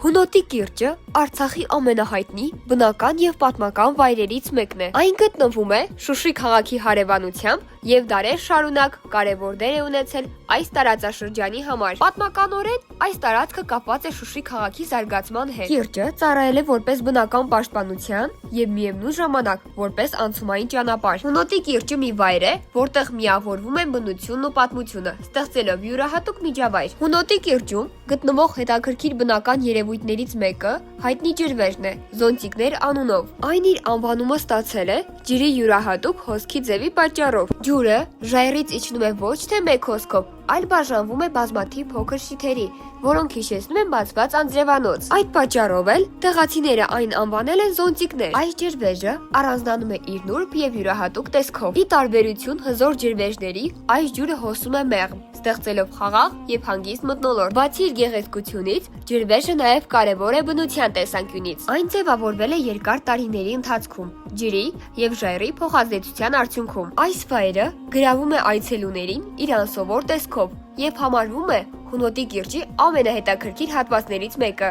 Հունոտի կիրճը Արցախի ամենահայտնի բնական եւ պատմական վայրերից մեկն է։ Այն գտնվում է Շուշի քաղաքի հարևանությամբ եւ դարեր շարունակ կարևոր դեր է ունեցել այս տարածաշրջանի համար։ Պատմականորեն այս տարածքը կապված է Շուշի քաղաքի զարգացման հետ։ Կիրճը ծառայել է որպես բնական պաշտպանության եւ միևնույն ժամանակ որպես անցումային ճանապարհ։ Հունոտի կիրճը մի վայր է, որտեղ միավորվում են բնությունն ու պատմությունը, ստեղծելով յուրահատուկ միջավայր։ Հունոտի կիրճում գտնվող հետաքրքիր բնական երևույթներից մեկը հայտնի ջրվեժն է, Զոնտիկներ անունով։ Այն իր անվանումը ստացել է ջրի յուրահատուկ հոսքի ձևի պատճառով։ Ջուրը ժայռից իջնում է ոչ թե մեկ հոսքով, այլ բաժանվում է բազմաթիվ փոքր շիթերի, որոնք հիշեցնում են բացված անձրևանոց։ Այդ պատճառով էլ տեղացիները այն անվանել են Զոնտիկներ։ Այս ջրվեժը առանձնանում է իր նուրբ եւ յուրահատուկ տեսքով։ Ի տարբերություն հզոր ջրվեժների, այս ջուրը հոսում է մեղմ, ստեղծելով խաղաղ եւ հանգիստ մթնոլորտ։ Բացի իր գեղեցկությունից, ջրվեժը նաեւ կարեւոր է բնության տեսանկյունից։ Այն ձևավորվել է երկար տարիների ընթացքում ջրի եւ ժայռի փոխազդեցության արդյունքում։ Այս վայրը գրավում է այցելուներին իր անսովոր տեսքով եւ համարվում է Հունոտի կիրճի ամենահետաքրքիր հատվածներից մեկը։